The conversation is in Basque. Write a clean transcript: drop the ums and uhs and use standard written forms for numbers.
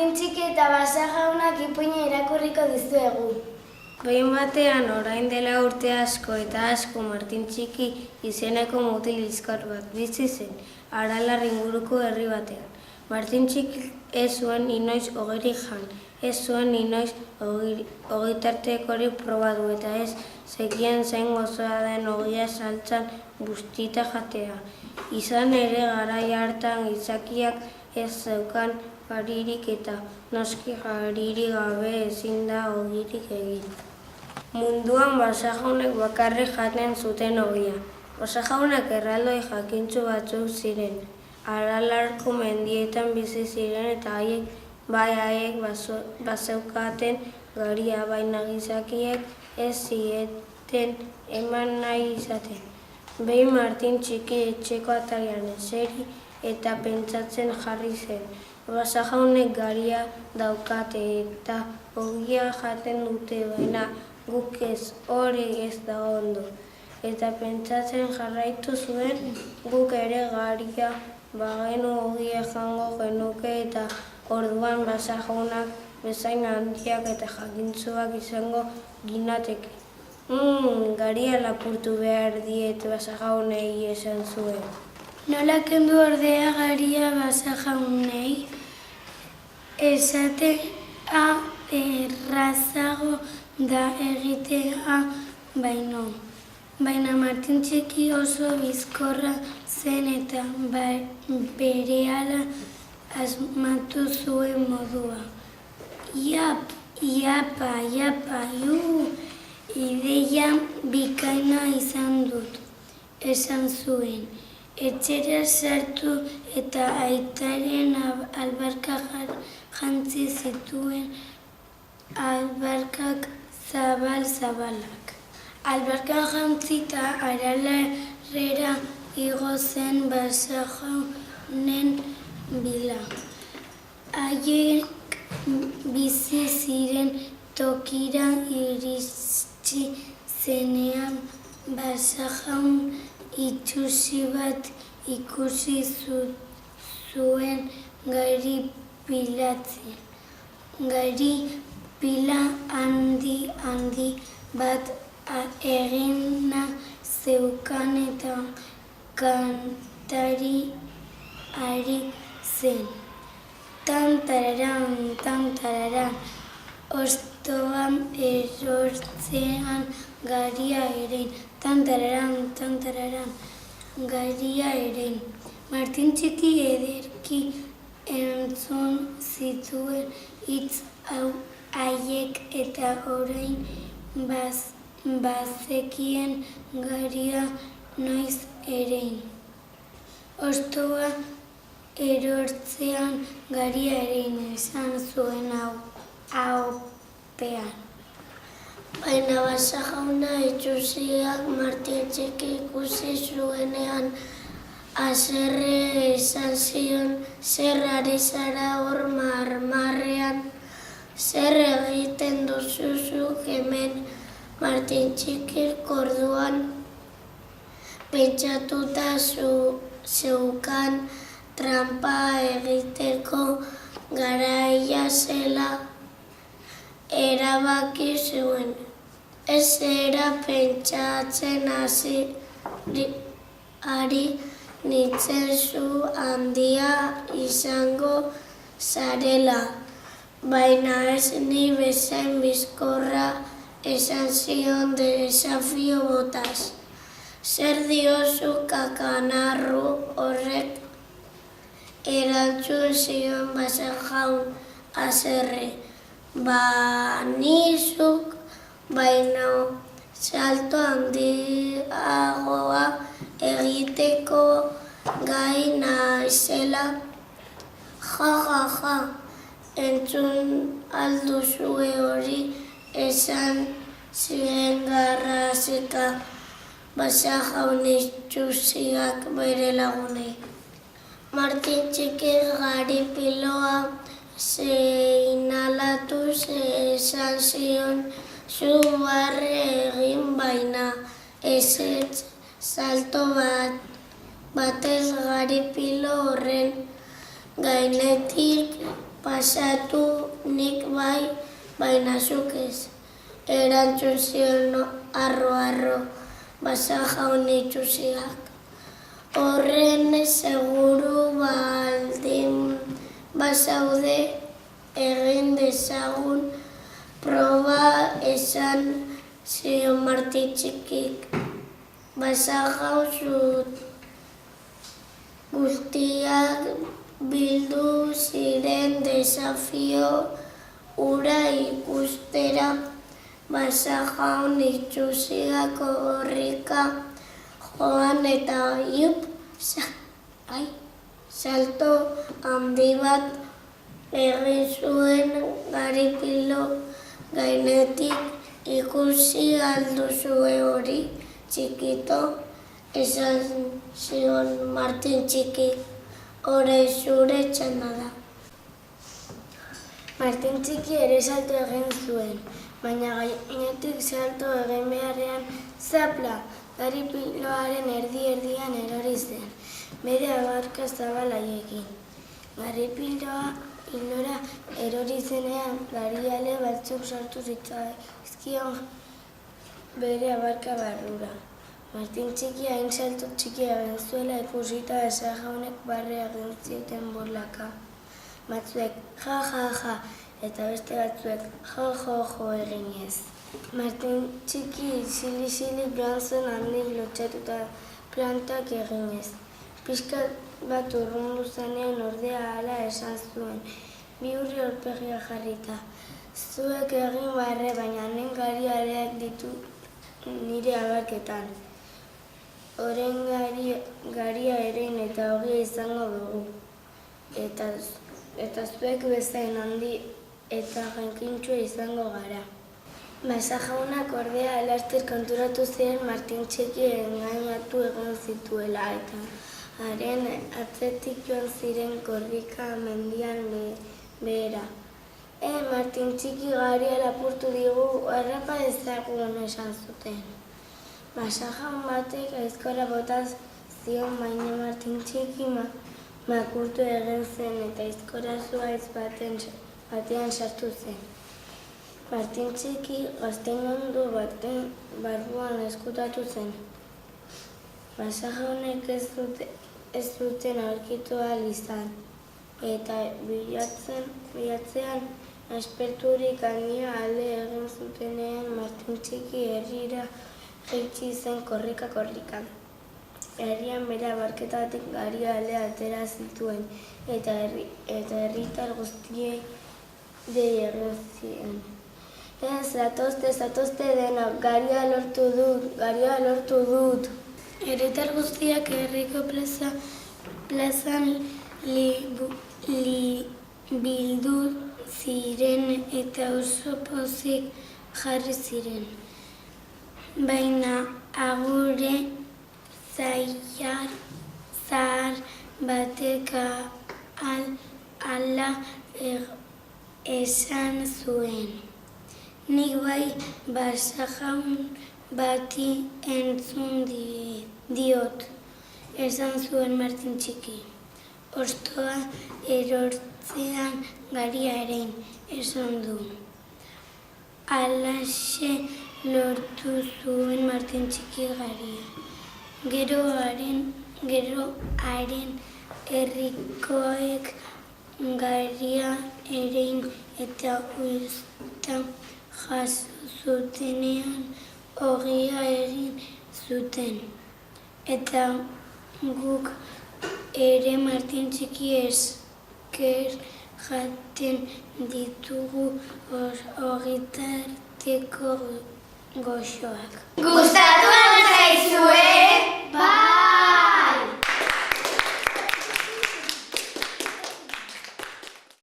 Martin Txiki eta Basa jaunak ipuina irakurriko dizuegu. Behin batean, orain dela urte asko eta asko Martin Txiki izeneko mutil liskar bat bizi zen, Aralar inguruko herri batean. Martin Txiki ez zuen inoiz ogirik jan, ez zuen inoiz ogitartekorik probatu eta ez zekien zein gozoa den ogia saltzan bustita jatea. Izan ere garai hartan gizakiak ez zeukan garirik eta noski garirik gabe ezin da ogirik egin. Munduan Basa jaunek bakarrik jaten zuten ogia. Basa jaunak erraldoi jakintsu batzuk ziren. Aralarko mendietan bizi ziren eta haiek bazeukaten garia, baina gizakiek ez zieten eman nahi izaten. Behin Martin Txiki etxeko atarian eseri eta pentsatzen jarri zen. Basa jaunek garia daukate eta ogia jaten dute, baina guk ez, hori ez da ondo. Eta pentsatzen jarraitu zuen, guk ere garia bagenu ogia jango genuke eta orduan Basa jaunak bezain handiak eta jakintsuak izango ginateke. Garia lapurtu behar diet Basa jaunei esan zuen. Nola kendu ordea garia Basa jaunei? Esatea errazago da egitea baino. Baina Martin Txiki oso bizkorra zen eta berehala asmatu zuen modua. Iapa, ideia bikaina izan dut, esan zuen. Etxera sartu eta aitaren albarkak jantzi zituen, albarkak zabal-zabalak. Albarkak jantzita Aralarrera igo zen Basa jaunen bila. Haiek bizi ziren tokira iritsi zenean Basa jaun itsusi bat ikusi zuen gari pilatzen. Gari pila handi bat egina zeukan eta kantari ari zen. Tantararan, ostoan erortzean garia eren. Tantararan, garia eren. Martin Txiki ederki entzun zituen hitz haiek eta orain bazekien garia noiz eren. Ostoa erortzean garia eren esan zuen ahopean. Baina Basa jauna itsusiak Martin Txiki ikusi zuenean haserre esan zion, zer ari zara hor marmarrean, zer egiten duzu hemen. Martin Txikik orduan pentsatuta zeukan trampa egiteko garaia zela erabaki zuen. Ez era pentsatzen ari nintzen zu handia izango zarela, baina ez ni bezain bizkorra, esan zion desafio botaz. Zer diozu kakanarru horrek? Erantzun zion Basa jaun haserre. Nizuk, baina salto handiagoa egiteko gai naizela. Ja, entzun alduzue hori, esan ziren garrasika Basa jaun itsusiak bere lagunei. Martin Txiki gari piloa seinalatu esan zion zu barre egin, baina ezetz salto batez gari pilo horren gainetik Pasatu nik bai, baina zuk ez. Erantzun zion arro, Basa jaun itxusiak. Horren seguru baldin bazaude egin dezagun proba esan zion Martin txikik. Basa jaun guztiak bildu ziren desafio ura ikustera. Basa jaun itxusiak horrika joan eta salto handi bat egin zuen garipilo gainetik. Ikusi alduzue hori txikito, esan zion Martin txiki, orain zure txanda da. Martin txiki ere salto egin zuen, baina gainetik salto egin beharrean zapla, garipiloaren erdian erori zen, bere abarka zabalaiekin. Garipiloa ilora erori zenean, gariale batzuk sartu zitzaizkion bere abarka barrura. Martin txiki hain salto txikia egin zuela ikusita Basa jaunek barre egin zioten burlaka. Batzuek ja, eta beste batzuek jo eginez. Martin txiki isili joan zen handik lotxatuta plantak eginez. Pixkat bat urrundu zenean ordea hala esan zuen, bi urri aurpegia jarrita. Zuek egin barre, baina nen garialeak ditu nire abarketan. Orain garia erein eta ogia izango dugu. Eta zuek bezain handi eta jankintxua izango gara. Basa jaunak ordea laster konturatu ziren Martin txiki engainatu egin zituela eta haren atzetik joan ziren korrika mendian behera. Martin txiki garia lapurtu digu, harrapa ezagun esan zuten. Basa jaun batek aizkora botaz zion, baina Martin txiki makurtu egin zen eta aizkora zuhaitz batean sartu zen. Martin txiki gaztainondu baten barruan ezkutatu zen. Basa jaunek ez zuten aurkitu ahal izan, eta bilatzean asperturik handia alde egin zutenean Martin txiki herrira jaitsi zen korrika. Herrian bere abarketatik gariale atera zituen, eta herritar guztiei dei egin zien. Zatozte denok, garia lortu dut. Herritar guztiak herriko plazan bildu ziren eta oso pozik jarri ziren. Baina agure zahar batek ala esan zuen. Nik bai Basa jaun bati entzun diot, esan zuen Martin txiki. Ostoa erortzean garia erein, esan du. Alaxe lortu zuen Martin txiki garia. Gero haren herrikoek garia erein eta uzta jaso zutenean ogia egin zuten. Eta guk ere Martin txiki esker jaten ditugu ogitarteko goxoak.